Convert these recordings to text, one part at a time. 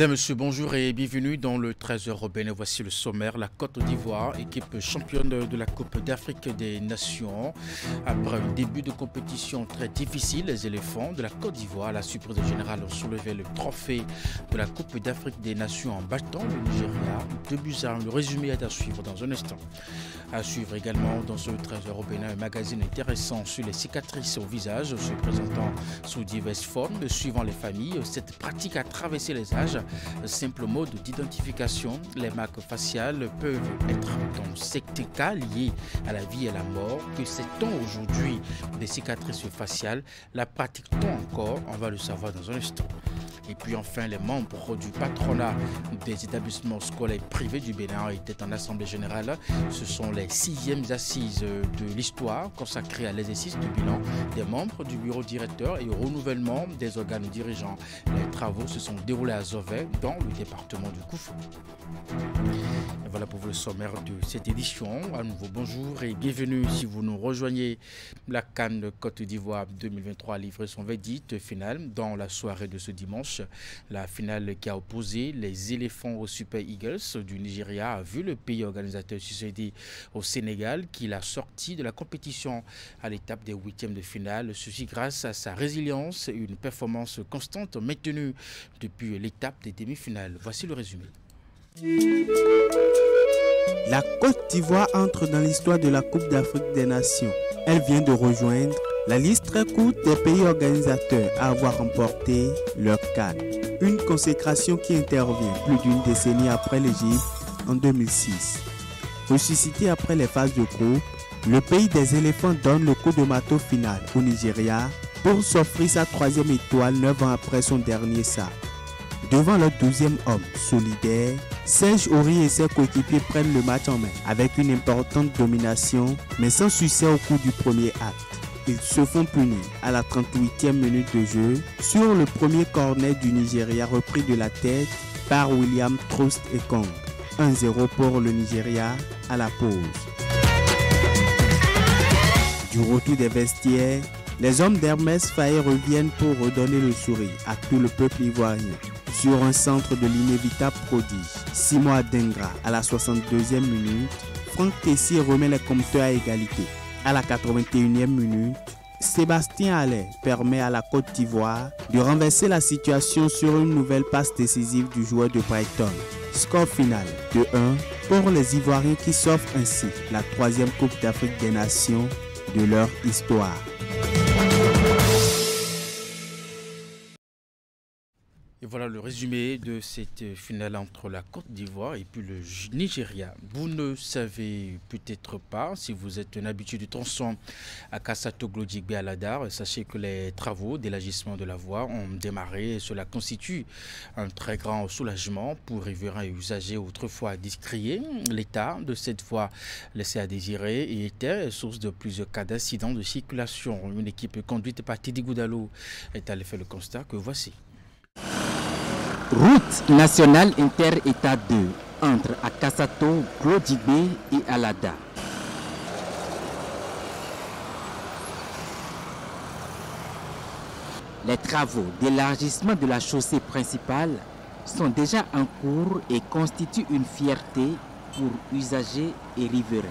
Mesdames, Messieurs, bonjour et bienvenue dans le 13h européen. Voici le sommaire. La Côte d'Ivoire, équipe championne de la Coupe d'Afrique des Nations. Après un début de compétition très difficile, les éléphants de la Côte d'Ivoire, à la surprise générale, ont soulevé le trophée de la Coupe d'Afrique des Nations en battant le Nigeria. 2-1. Le résumé est à suivre dans un instant. À suivre également dans ce 13h européen un magazine intéressant sur les cicatrices au visage se présentant sous diverses formes suivant les familles. Cette pratique a traversé les âges. Simple mode d'identification, les marques faciales peuvent être dans certains cas liés à la vie et à la mort. Que sait-on aujourd'hui des cicatrices faciales? La pratique-t-on encore? On va le savoir dans un instant. Et puis enfin, les membres du patronat des établissements scolaires privés du Bénin étaient en assemblée générale. Ce sont les 6e assises de l'histoire consacrées à l'exercice du bilan des membres du bureau directeur et au renouvellement des organes dirigeants. Les travaux se sont déroulés à Zovey, dans le département du Koufou. Et voilà pour vous le sommaire de cette édition. À nouveau, bonjour et bienvenue si vous nous rejoignez. La CAN Côte d'Ivoire 2023 a livré son verdict final dans la soirée de ce dimanche. La finale qui a opposé les éléphants aux Super Eagles du Nigeria a vu le pays organisateur succéder au Sénégal qui l'a sorti de la compétition à l'étape des 8e de finale. Ceci grâce à sa résilience et une performance constante maintenue depuis l'étape des demi-finales. Voici le résumé. La Côte d'Ivoire entre dans l'histoire de la Coupe d'Afrique des Nations. Elle vient de rejoindre la liste très courte des pays organisateurs à avoir remporté leur CAN. Une consécration qui intervient plus d'une décennie après l'Égypte en 2006. Ressuscité après les phases de groupe, le pays des éléphants donne le coup de marteau final au Nigeria pour s'offrir sa 3e étoile 9 ans après son dernier sac. Devant leur 12e homme solidaire, Serge Aurier et ses coéquipiers prennent le match en main avec une importante domination, mais sans succès au cours du premier acte. Ils se font punir à la 38e minute de jeu sur le premier corner du Nigeria repris de la tête par William Trost Ekong. 1-0 pour le Nigeria à la pause. Du retour des vestiaires, les hommes d'Hermès Faé reviennent pour redonner le sourire à tout le peuple ivoirien. Sur un centre de l'inévitable prodige, Simon Adengra à la 62e minute, Franck Tessier remet les compteurs à égalité. À la 81e minute, Sébastien Haller permet à la Côte d'Ivoire de renverser la situation sur une nouvelle passe décisive du joueur de Brighton. Score final de 1 pour les Ivoiriens qui s'offrent ainsi la 3e Coupe d'Afrique des Nations de leur histoire. Et voilà le résumé de cette finale entre la Côte d'Ivoire et puis le Nigeria. Vous ne savez peut-être pas, si vous êtes un habitué du tronçon à Kassato-Glodjigbe à Ladar, sachez que les travaux d'élargissement de la voie ont démarré et cela constitue un très grand soulagement pour riverains et usagers autrefois discriés. L'état de cette voie laissait à désirer et était source de plusieurs cas d'accidents de circulation. Une équipe conduite par Tidi Goudalo est allée faire le constat que voici. Route nationale inter-État 2 entre Akassato, Glodjigbe et Alada. Les travaux d'élargissement de la chaussée principale sont déjà en cours et constituent une fierté pour usagers et riverains.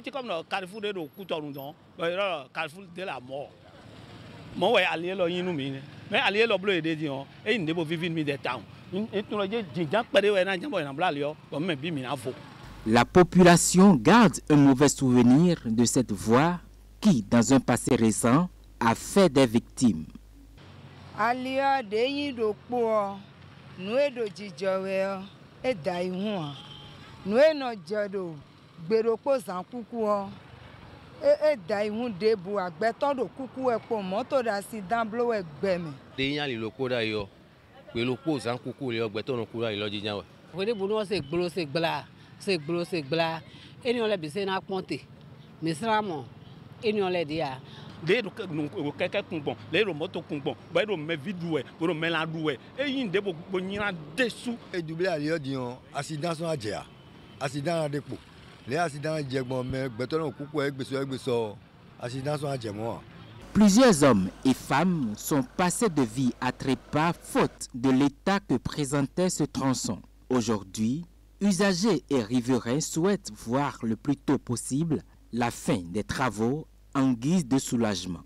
C'est comme le carrefour de Coutouron, le carrefour de la mort. Moi, je suis allé là, mais allé là, bleu et dédiant, et il ne peut vivre dans des temps. La population garde un mauvais souvenir de cette voie qui, dans un passé récent, a fait des victimes. Les quelqu'un bon, les motos bon, bah ils me vidoué, pour me la doué, et ils ne bonira dessous. Et doublé à l'audion, accident sont à dire, accident à dépôt. Les accidents à dire, mais béton au coucou avec besoin, accident sont à dire moi. Plusieurs hommes et femmes sont passés de vie à trépas faute de l'état que présentait ce tronçon. Aujourd'hui, usagers et riverains souhaitent voir le plus tôt possible la fin des travaux en guise de soulagement.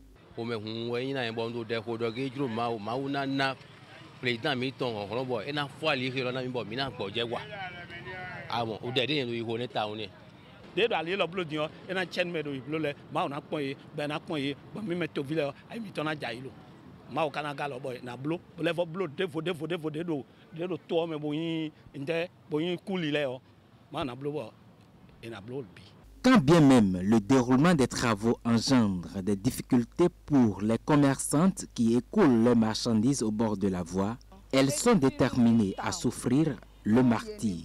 Quand bien même le déroulement des travaux engendre des difficultés pour les commerçantes qui écoulent leurs marchandises au bord de la voie, elles sont déterminées à souffrir le martyre.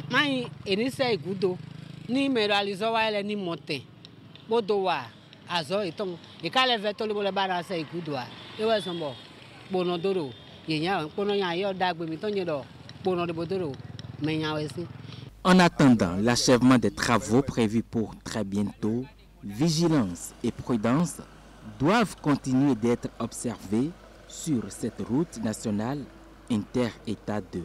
Mai enisa igudo ni meralizo wa ele ni monte bodo wa azo iton e kale veto le bara sa igudo wa e wa sombo bono doro yenya pono ya yo dagbe mi tonye do bono de bodoro menya wesi. En attendant l'achèvement des travaux prévus pour très bientôt, vigilance et prudence doivent continuer d'être observées sur cette route nationale inter-État 2.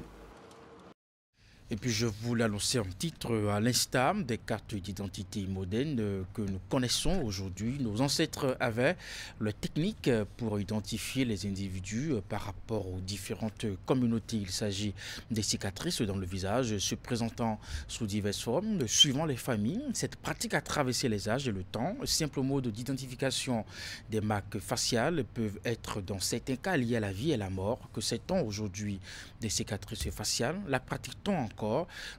Et puis je vous l'annonçais en titre, à l'instar des cartes d'identité modernes que nous connaissons aujourd'hui, nos ancêtres avaient les techniques pour identifier les individus par rapport aux différentes communautés. Il s'agit des cicatrices dans le visage se présentant sous diverses formes, suivant les familles. Cette pratique a traversé les âges et le temps. Simple mode d'identification des marques faciales peuvent être dans certains cas liés à la vie et à la mort. Que sait-on aujourd'hui des cicatrices faciales? La pratique-t-on encore?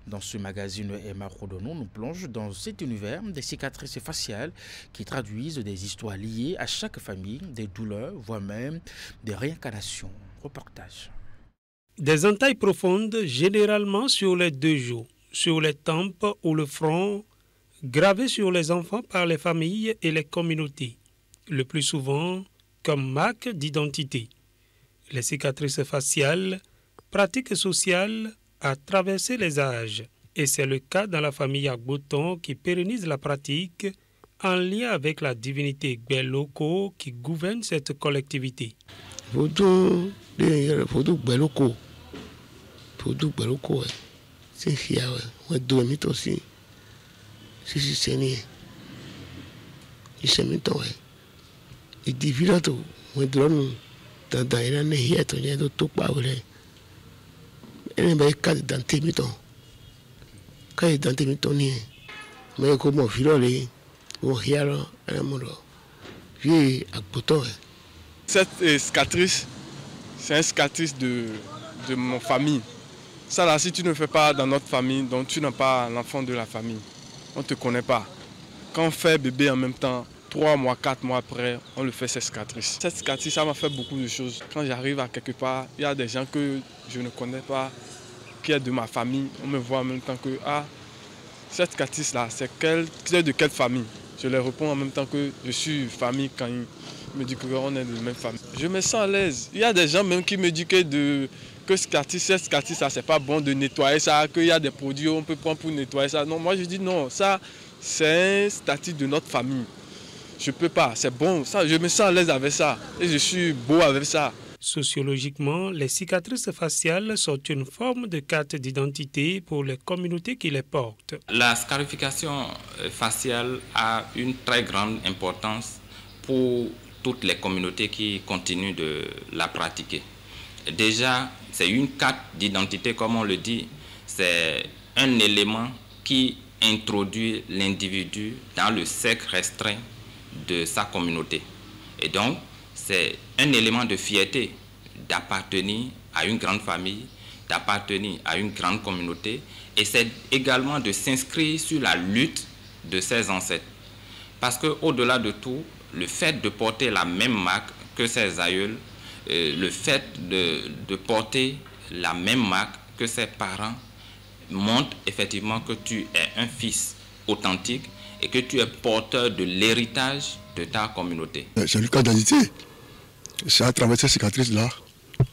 Dans ce magazine Emma Rodono, nous plonge dans cet univers des cicatrices faciales qui traduisent des histoires liées à chaque famille, des douleurs, voire même des réincarnations. Reportage. Des entailles profondes, généralement sur les deux joues, sur les tempes ou le front, gravées sur les enfants par les familles et les communautés, le plus souvent comme marque d'identité. Les cicatrices faciales, pratiques sociales, a traversé les âges, et c'est le cas dans la famille Agboton qui pérennise la pratique en lien avec la divinité Gbeloko qui gouverne cette collectivité. Elle m'a carte d'identité miton. Carte d'identité miton ni. Mais comment filolé, on hiaro, un moro. Vie à bouton. Cette cicatrice, c'est une cicatrice de mon famille. Ça là, si tu ne fais pas dans notre famille, donc tu n'es pas l'enfant de la famille. On ne te connaît pas. Quand on fait bébé en même temps, 3 mois, 4 mois après, on le fait cette cicatrice. Cette cicatrice, ça m'a fait beaucoup de choses. Quand j'arrive à quelque part, il y a des gens que je ne connais pas, qui est de ma famille. On me voit en même temps que, cette cicatrice-là, c'est de quelle famille? Je leur réponds en même temps que je suis famille quand ils me disent qu'on est de la même famille. Je me sens à l'aise. Il y a des gens même qui me disent que cette cicatrice-là, c'est pas bon de nettoyer ça, qu'il y a des produits qu'on peut prendre pour nettoyer ça. Non, moi je dis non, ça, c'est un statut de notre famille. Je peux pas, c'est bon, ça, je me sens à l'aise avec ça et je suis beau avec ça. Sociologiquement, les cicatrices faciales sont une forme de carte d'identité pour les communautés qui les portent. La scarification faciale a une très grande importance pour toutes les communautés qui continuent de la pratiquer. Déjà, c'est une carte d'identité, comme on le dit, c'est un élément qui introduire l'individu dans le cercle restreint de sa communauté. Et donc, c'est un élément de fierté d'appartenir à une grande famille, d'appartenir à une grande communauté, et c'est également de s'inscrire sur la lutte de ses ancêtres. Parce qu'au-delà de tout, le fait de porter la même marque que ses aïeuls, le fait de porter la même marque que ses parents, montre effectivement que tu es un fils authentique et que tu es porteur de l'héritage de ta communauté. C'est le cas d'identité. C'est à travers ces cicatrices-là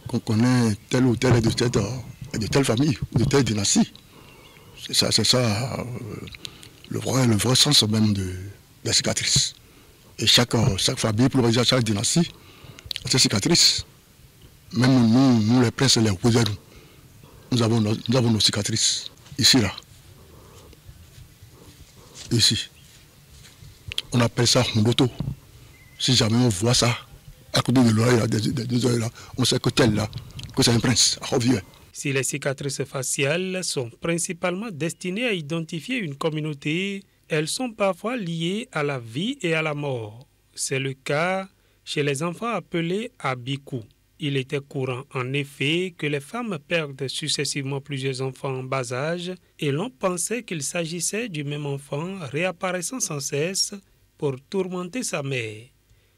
qu'on connaît tel ou tel de telle famille ou de telle dynastie. C'est ça le vrai sens même de la cicatrice. Et chaque famille, pour chaque dynastie, a ses cicatrices. Même nous les princes, les opposés, nous avons nos cicatrices. Ici, là. Ici. On appelle ça Mondoto. Si jamais on voit ça, à côté de l'oreille, des deux oreilles là, on sait que tel là, que c'est un prince. Si les cicatrices faciales sont principalement destinées à identifier une communauté, elles sont parfois liées à la vie et à la mort. C'est le cas chez les enfants appelés Abiku. Il était courant en effet que les femmes perdent successivement plusieurs enfants en bas âge et l'on pensait qu'il s'agissait du même enfant réapparaissant sans cesse pour tourmenter sa mère.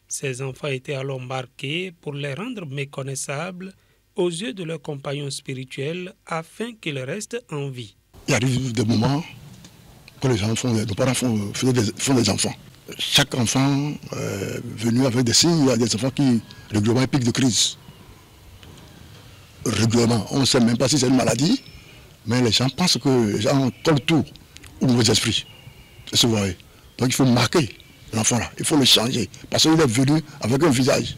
Ces enfants étaient alors marqués pour les rendre méconnaissables aux yeux de leurs compagnons spirituels afin qu'ils restent en vie. Il arrive des moments que nos parents font des enfants. Chaque enfant venu avec des signes, il y a des enfants qui régulièrement piquent de crise. Régulièrement, on ne sait même pas si c'est une maladie, mais les gens pensent que les gens ont le tour au mauvais esprit. C'est vrai. Donc il faut marquer l'enfant là, il faut le changer, parce qu'il est venu avec un visage.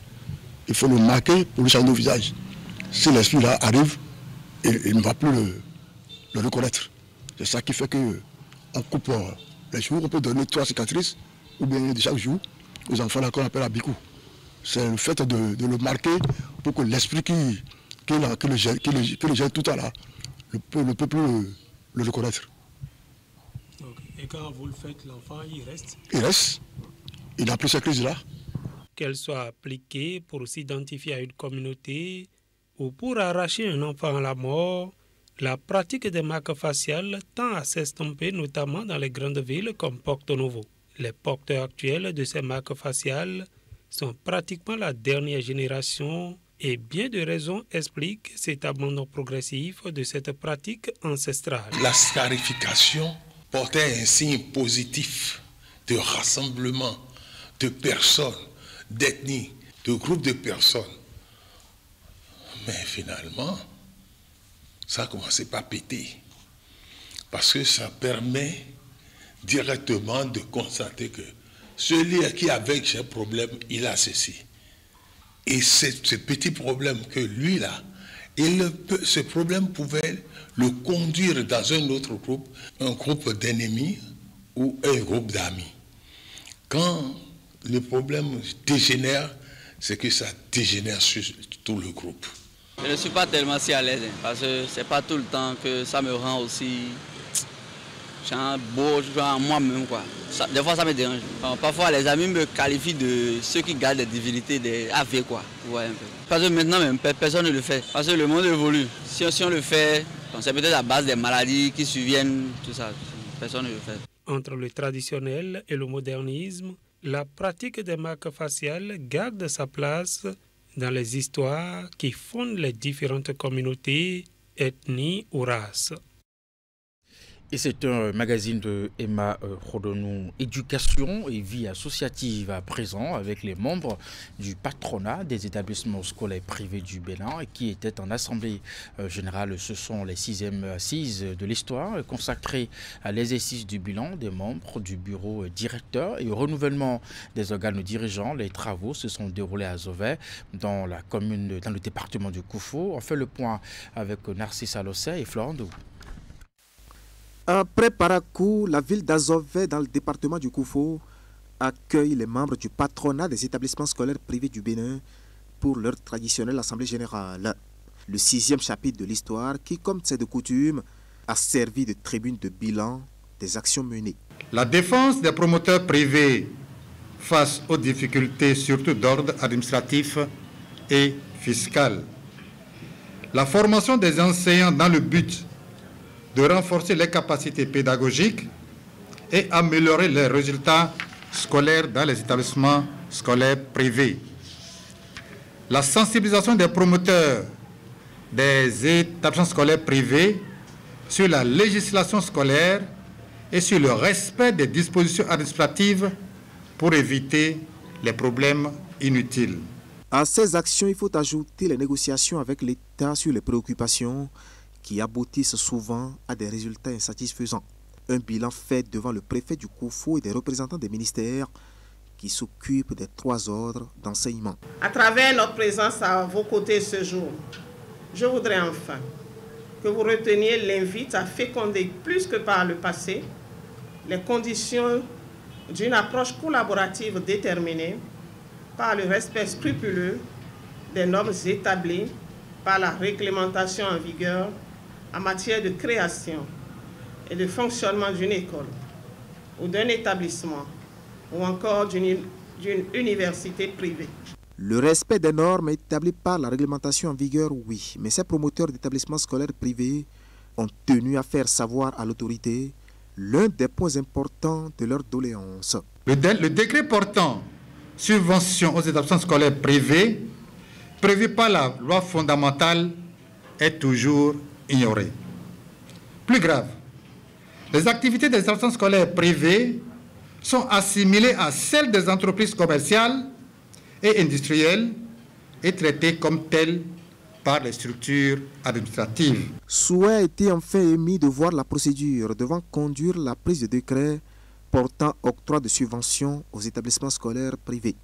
Il faut le marquer pour lui changer le visage. Si l'esprit là arrive, il ne va plus le reconnaître. C'est ça qui fait qu'on coupe les jours, on peut donner 3 cicatrices, ou bien de chaque jour, aux enfants là qu'on appelle Abiku. C'est le fait de le marquer pour que l'esprit que le gène tout à l'heure ne peut plus le reconnaître. Et quand vous le faites, l'enfant, il reste? Il reste. Il n'a plus cette crise-là. Qu'elle soit appliquée pour s'identifier à une communauté ou pour arracher un enfant à la mort, la pratique des marques faciales tend à s'estomper notamment dans les grandes villes comme Porto Novo. Les porteurs actuels de ces marques faciales sont pratiquement la dernière génération et bien de raisons expliquent cet abandon progressif de cette pratique ancestrale. La scarification portait un signe positif de rassemblement de personnes, d'ethnies, de groupes de personnes. Mais finalement, ça a commencé par péter. Parce que ça permet directement de constater que celui qui avec ce problème, il a ceci. Et ce petit problème que lui là, ce problème pouvait le conduire dans un autre groupe, un groupe d'ennemis ou un groupe d'amis. Quand le problème dégénère, c'est que ça dégénère sur tout le groupe. Je ne suis pas tellement si à l'aise, parce que c'est pas tout le temps que ça me rend aussi beau, moi-même quoi. Des fois ça me dérange. Parfois les amis me qualifient de ceux qui gardent des divinités, des AV quoi. Ouais, un peu. Parce que maintenant même personne ne le fait. Parce que le monde évolue. Si on le fait, c'est peut-être à base des maladies qui surviennent, tout ça. Personne ne le fait. Entre le traditionnel et le modernisme, la pratique des marques faciales garde sa place dans les histoires qui fondent les différentes communautés, ethnies ou races. Et c'est un magazine de Emma Rodonou, éducation et vie associative à présent avec les membres du patronat des établissements scolaires privés du Bénin qui étaient en assemblée générale. Ce sont les 6e assises de l'histoire consacrées à l'exercice du bilan des membres du bureau directeur et au renouvellement des organes dirigeants. Les travaux se sont déroulés à Zové, dans le département du Koufou. On fait le point avec Narcisse Alossé et Florent Dou. Après Parakou, la ville d'Azové, dans le département du Koufou, accueille les membres du patronat des établissements scolaires privés du Bénin pour leur traditionnelle assemblée générale. Le 6e chapitre de l'histoire qui, comme c'est de coutume, a servi de tribune de bilan des actions menées. La défense des promoteurs privés face aux difficultés surtout d'ordre administratif et fiscal. La formation des enseignants dans le but de renforcer les capacités pédagogiques et améliorer les résultats scolaires dans les établissements scolaires privés. La sensibilisation des promoteurs des établissements scolaires privés sur la législation scolaire et sur le respect des dispositions administratives pour éviter les problèmes inutiles. À ces actions, il faut ajouter les négociations avec l'État sur les préoccupations qui aboutissent souvent à des résultats insatisfaisants. Un bilan fait devant le préfet du Koufou et des représentants des ministères qui s'occupent des 3 ordres d'enseignement. À travers notre présence à vos côtés ce jour, je voudrais enfin que vous reteniez l'invite à féconder plus que par le passé les conditions d'une approche collaborative déterminée par le respect scrupuleux des normes établies par la réglementation en vigueur en matière de création et de fonctionnement d'une école ou d'un établissement ou encore d'une université privée. Le respect des normes établies par la réglementation en vigueur, oui, mais ces promoteurs d'établissements scolaires privés ont tenu à faire savoir à l'autorité l'un des points importants de leur doléance. Le décret portant subvention aux établissements scolaires privés, prévu par la loi fondamentale, est toujours ignoré. Plus grave, les activités des établissements scolaires privés sont assimilées à celles des entreprises commerciales et industrielles et traitées comme telles par les structures administratives. Souhait a été enfin émis de voir la procédure devant conduire la prise de décret portant octroi de subventions aux établissements scolaires privés.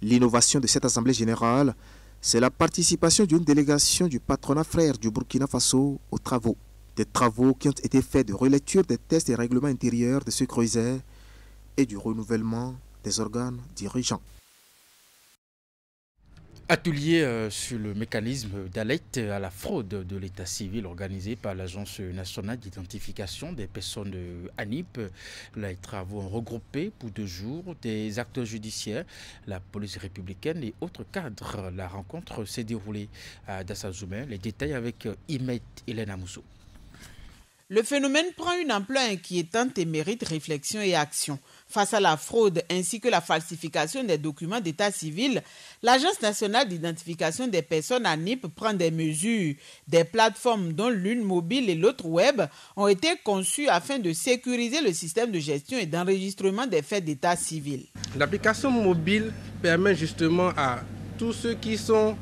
L'innovation de cette Assemblée générale, c'est la participation d'une délégation du patronat frère du Burkina Faso aux travaux. Des travaux qui ont été faits de relecture des tests et règlements intérieurs de ce creuset et du renouvellement des organes dirigeants. Atelier sur le mécanisme d'alerte à la fraude de l'état civil organisé par l'Agence nationale d'identification des personnes ANIP. Les travaux ont regroupé pour 2 jours des acteurs judiciaires, la police républicaine et autres cadres. La rencontre s'est déroulée à Dassazoumen. Les détails avec Imet Hélène Mousso. Le phénomène prend une ampleur inquiétante et mérite réflexion et action. Face à la fraude ainsi que la falsification des documents d'état civil, l'Agence nationale d'identification des personnes ANIP prend des mesures. Des plateformes dont l'une mobile et l'autre web ont été conçues afin de sécuriser le système de gestion et d'enregistrement des faits d'état civil. L'application mobile permet justement à tous ceux qui sont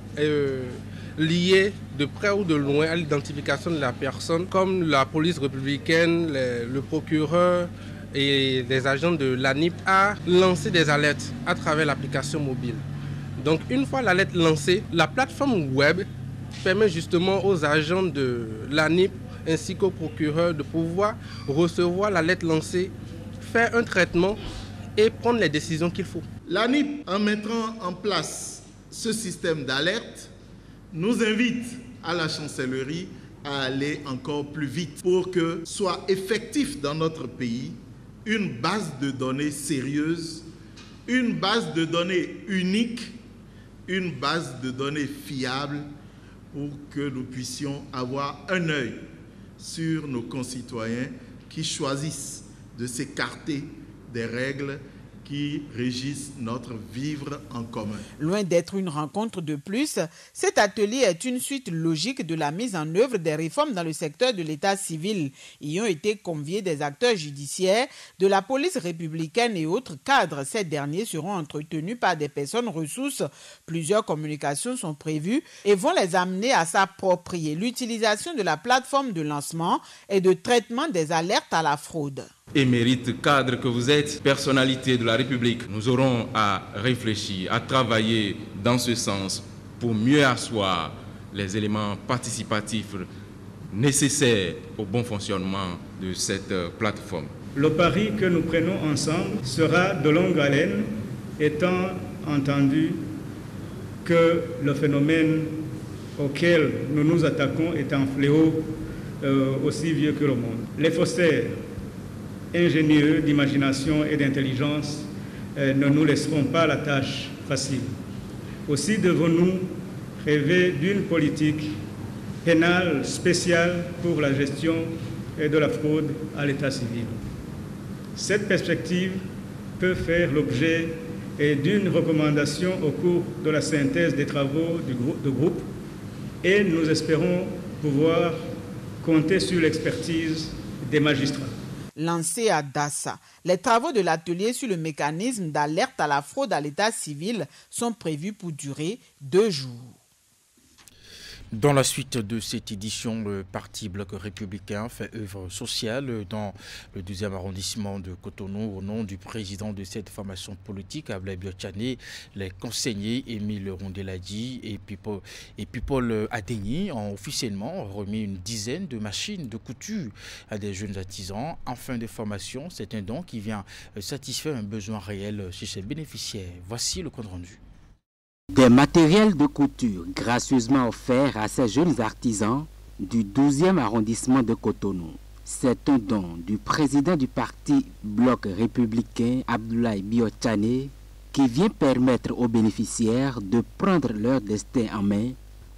liés de près ou de loin à l'identification de la personne, comme la police républicaine, le procureur et les agents de l'ANIP, à lancer des alertes à travers l'application mobile. Donc une fois l'alerte lancée, la plateforme web permet justement aux agents de l'ANIP ainsi qu'aux procureurs de pouvoir recevoir l'alerte lancée, faire un traitement et prendre les décisions qu'il faut. L'ANIP, en mettant en place ce système d'alerte, nous invite à la chancellerie à aller encore plus vite pour que soit effectif dans notre pays une base de données sérieuse, une base de données unique, une base de données fiable pour que nous puissions avoir un œil sur nos concitoyens qui choisissent de s'écarter des règles qui régissent notre vivre en commun. Loin d'être une rencontre de plus, cet atelier est une suite logique de la mise en œuvre des réformes dans le secteur de l'état civil. Y ont été conviés des acteurs judiciaires, de la police républicaine et autres cadres. Ces derniers seront entretenus par des personnes ressources. Plusieurs communications sont prévues et vont les amener à s'approprier l'utilisation de la plateforme de lancement et de traitement des alertes à la fraude. Émérite cadre que vous êtes, personnalité de la République, nous aurons à réfléchir, à travailler dans ce sens pour mieux asseoir les éléments participatifs nécessaires au bon fonctionnement de cette plateforme. Le pari que nous prenons ensemble sera de longue haleine, étant entendu que le phénomène auquel nous nous attaquons est un fléau aussi vieux que le monde. Les faussaires ingénieux d'imagination et d'intelligence ne nous laisseront pas la tâche facile. Aussi devons-nous rêver d'une politique pénale spéciale pour la gestion de la fraude à l'état civil. Cette perspective peut faire l'objet d'une recommandation au cours de la synthèse des travaux du groupe et nous espérons pouvoir compter sur l'expertise des magistrats. Lancé à Dassa, les travaux de l'atelier sur le mécanisme d'alerte à la fraude à l'état civil sont prévus pour durer 2 jours. Dans la suite de cette édition, le Parti Bloc républicain fait œuvre sociale dans le 12e arrondissement de Cotonou au nom du président de cette formation politique, Abdoulaye Biotchane. Les conseillers Émile Rondeladji et Paul Adegni ont officiellement remis une dizaine de machines de couture à des jeunes artisans en fin de formation. C'est un don qui vient satisfaire un besoin réel chez ses bénéficiaires. Voici le compte rendu. Des matériels de couture gracieusement offerts à ces jeunes artisans du 12e arrondissement de Cotonou. C'est un don du président du Parti Bloc républicain, Abdoulaye Biotchane, qui vient permettre aux bénéficiaires de prendre leur destin en main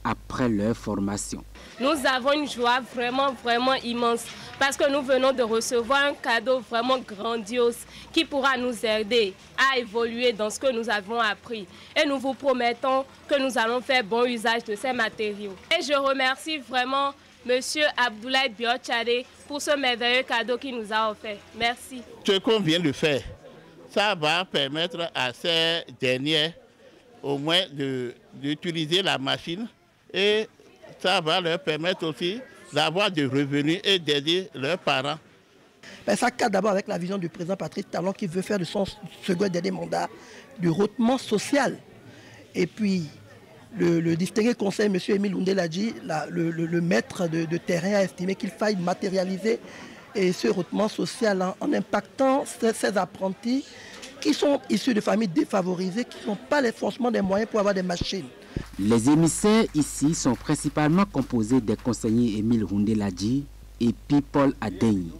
après leur formation. Nous avons une joie vraiment immense parce que nous venons de recevoir un cadeau vraiment grandiose qui pourra nous aider à évoluer dans ce que nous avons appris. Et nous vous promettons que nous allons faire bon usage de ces matériaux. Et je remercie vraiment M. Abdoulaye Biotchane pour ce merveilleux cadeau qu'il nous a offert. Merci. Ce qu'on vient de faire, ça va permettre à ces derniers au moins d'utiliser la machine et ça va leur permettre aussi d'avoir des revenus et d'aider leurs parents. Ça cadre d'abord avec la vision du président Patrice Talon qui veut faire de son second dernier mandat du rehaussement social. Et puis le distingué conseil, M. Émile Rondeladji, le maître de terrain, a estimé qu'il faille matérialiser ce rehaussement social en impactant ces apprentis qui sont issus de familles défavorisées, qui n'ont pas forcément des moyens pour avoir des machines. Les émissaires ici sont principalement composés des conseillers Émile Rondeladji et Paul Adegni.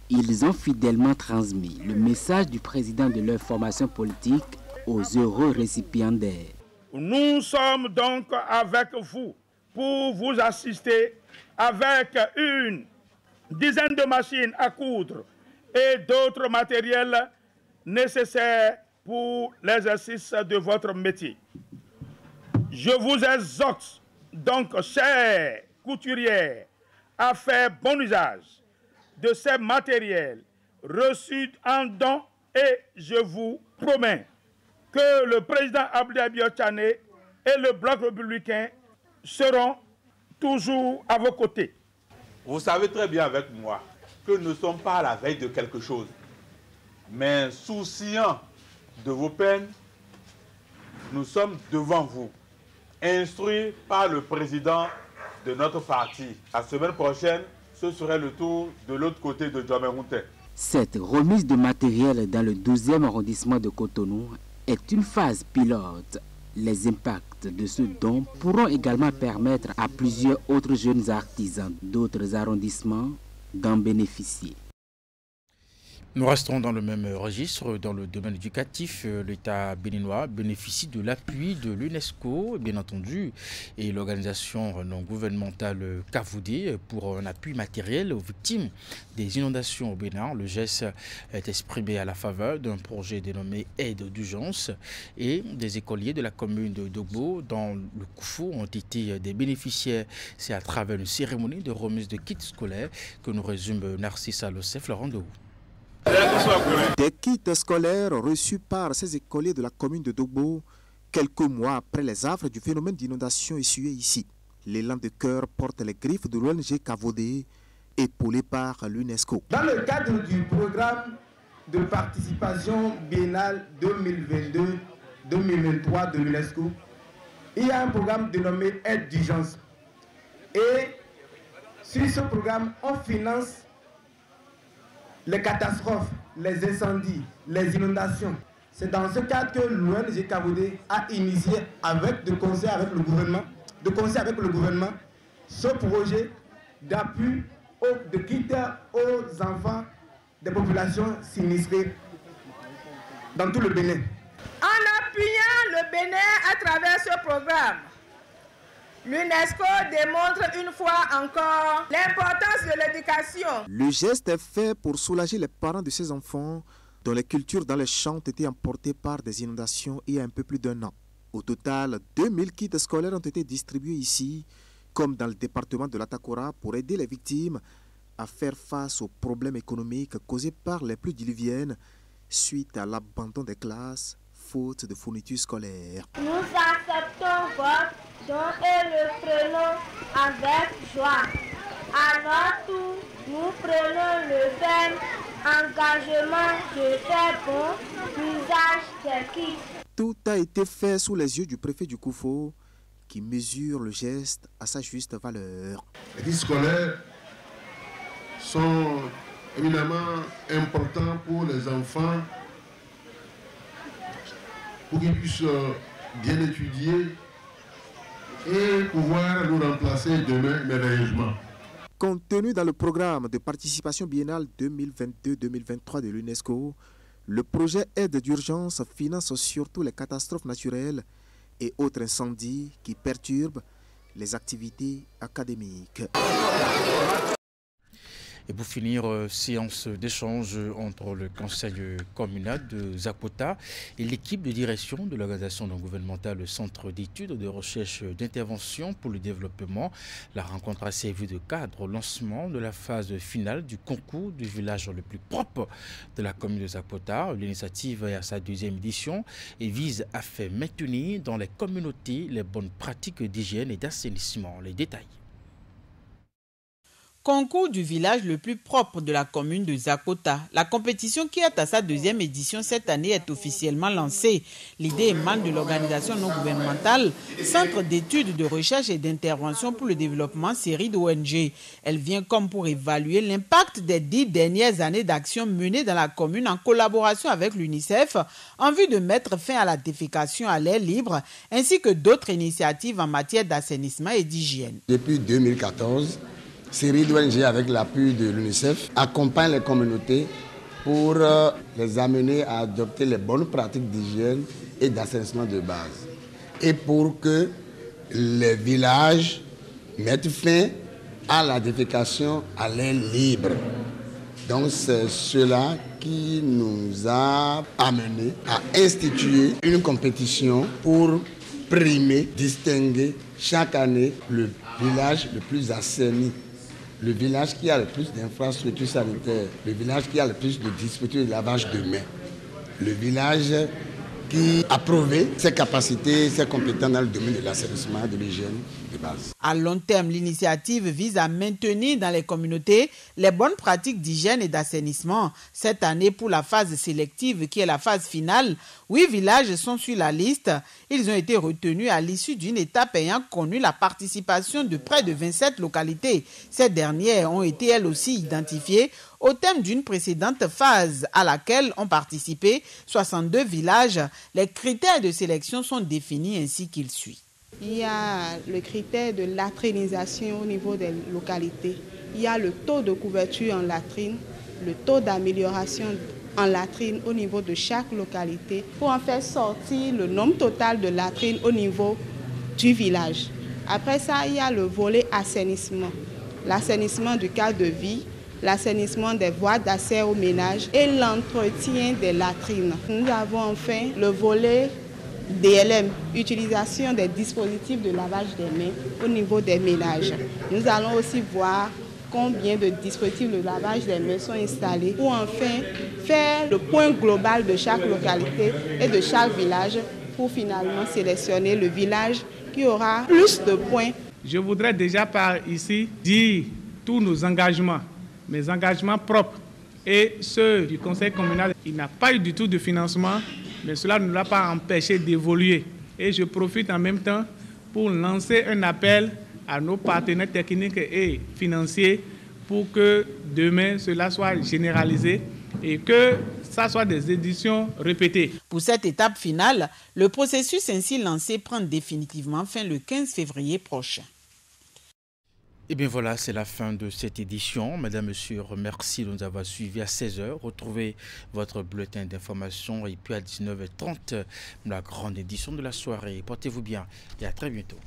Ils ont fidèlement transmis le message du président de leur formation politique aux heureux récipiendaires. Nous sommes donc avec vous pour vous assister avec une dizaine de machines à coudre et d'autres matériels nécessaires pour l'exercice de votre métier. Je vous exhorte donc, chers couturières, à faire bon usage de ces matériels reçus en don et je vous promets que le président Abdoulaye Biotchane et le Bloc républicain seront toujours à vos côtés. Vous savez très bien avec moi que nous ne sommes pas à la veille de quelque chose, mais souciant de vos peines, nous sommes devant vous, instruits par le président de notre parti. La semaine prochaine, ce serait le tour de l'autre côté de Djamé-Routé. Cette remise de matériel dans le 12e arrondissement de Cotonou est une phase pilote. Les impacts de ce don pourront également permettre à plusieurs autres jeunes artisans d'autres arrondissements d'en bénéficier. Nous restons dans le même registre. Dans le domaine éducatif, l'État béninois bénéficie de l'appui de l'UNESCO, bien entendu, et l'organisation non gouvernementale Kavoudé pour un appui matériel aux victimes des inondations au Bénin. Le geste est exprimé à la faveur d'un projet dénommé Aide d'urgence et des écoliers de la commune de Dogbo dans le Koufou ont été des bénéficiaires. C'est à travers une cérémonie de remise de kits scolaires que nous résume Narcisse Alossef, Laurent Dehou. Des kits scolaires reçus par ces écoliers de la commune de Dogbo quelques mois après les affres du phénomène d'inondation essuyé ici. L'élan de cœur porte les griffes de l'ONG Kavoudé, épaulé par l'UNESCO. Dans le cadre du programme de participation biennale 2022-2023 de l'UNESCO, il y a un programme dénommé Aide d'urgence. Et sur ce programme, on finance les catastrophes, les incendies, les inondations. C'est dans ce cadre que l'ONG Kavoudé a initié de concert avec le gouvernement, ce projet d'appui de kits aux enfants des populations sinistrées dans tout le Bénin. En appuyant le Bénin à travers ce programme, l'UNESCO démontre une fois encore l'importance de l'éducation. Le geste est fait pour soulager les parents de ces enfants dont les cultures dans les champs ont été emportées par des inondations il y a un peu plus d'1 an. Au total, 2000 kits scolaires ont été distribués ici, comme dans le département de l'Atakora, pour aider les victimes à faire face aux problèmes économiques causés par les pluies diluviennes suite à l'abandon des classes, faute de fournitures scolaires. Nous acceptons votre don et le prenons avec joie. À notre tour, nous prenons le ferme engagement de faire bon usage des kits. Tout a été fait sous les yeux du préfet du Koufo, qui mesure le geste à sa juste valeur. Les kits scolaires sont éminemment importants pour les enfants, pour qu'ils puissent bien étudier et pouvoir nous remplacer demain merveilleusement. Contenu dans le programme de participation biennale 2022-2023 de l'UNESCO, le projet Aide d'urgence finance surtout les catastrophes naturelles et autres incendies qui perturbent les activités académiques. Et pour finir, séance d'échange entre le conseil communal de Zakota et l'équipe de direction de l'organisation non gouvernementale Centre d'études, de recherche et d'intervention pour le développement. La rencontre a servi de cadre au lancement de la phase finale du concours du village le plus propre de la commune de Zakota. L'initiative est à sa 2e édition et vise à faire maintenir dans les communautés les bonnes pratiques d'hygiène et d'assainissement. Les détails. Concours du village le plus propre de la commune de Zakota. La compétition qui est à sa 2e édition cette année est officiellement lancée. L'idée émane de l'organisation non gouvernementale Centre d'études, de recherche et d'intervention pour le développement, série d'ONG. Elle vient comme pour évaluer l'impact des 10 dernières années d'action menées dans la commune en collaboration avec l'UNICEF en vue de mettre fin à la défécation à l'air libre ainsi que d'autres initiatives en matière d'assainissement et d'hygiène. Depuis 2014, série d'ONG avec l'appui de l'UNICEF accompagne les communautés pour les amener à adopter les bonnes pratiques d'hygiène et d'assainissement de base et pour que les villages mettent fin à la défécation à l'air libre. Donc c'est cela qui nous a amené à instituer une compétition pour primer, distinguer chaque année le village le plus assaini, le village qui a le plus d'infrastructures sanitaires, le village qui a le plus de dispositifs de lavage de mains, le village qui a prouvé ses capacités, ses compétences dans le domaine de l'assainissement, de l'hygiène de base. À long terme, l'initiative vise à maintenir dans les communautés les bonnes pratiques d'hygiène et d'assainissement. Cette année, pour la phase sélective, qui est la phase finale, 8 villages sont sur la liste. Ils ont été retenus à l'issue d'une étape ayant connu la participation de près de 27 localités. Ces dernières ont été elles aussi identifiées au thème d'une précédente phase à laquelle ont participé 62 villages. Les critères de sélection sont définis ainsi qu'il suit. Il y a le critère de latrinisation au niveau des localités. Il y a le taux de couverture en latrine, le taux d'amélioration en latrine au niveau de chaque localité pour en faire sortir le nombre total de latrines au niveau du village. Après ça, il y a le volet assainissement. L'assainissement du cadre de vie, l'assainissement des voies d'accès au ménage et l'entretien des latrines. Nous avons enfin le volet DLM, utilisation des dispositifs de lavage des mains au niveau des ménages. Nous allons aussi voir combien de dispositifs de lavage des mains sont installés pour enfin faire le point global de chaque localité et de chaque village pour finalement sélectionner le village qui aura plus de points. Je voudrais déjà par ici dire tous nos engagements, mes engagements propres et ceux du conseil communal. Il n'a pas eu du tout de financement, mais cela ne l'a pas empêché d'évoluer. Et je profite en même temps pour lancer un appel à nos partenaires techniques et financiers pour que demain cela soit généralisé et que ça soit des éditions répétées. Pour cette étape finale, le processus ainsi lancé prend définitivement fin le 15 février prochain. Et bien voilà, c'est la fin de cette édition. Madame, Monsieur, merci de nous avoir suivis à 16h. Retrouvez votre bulletin d'information et puis à 19h30, la grande édition de la soirée. Portez-vous bien et à très bientôt.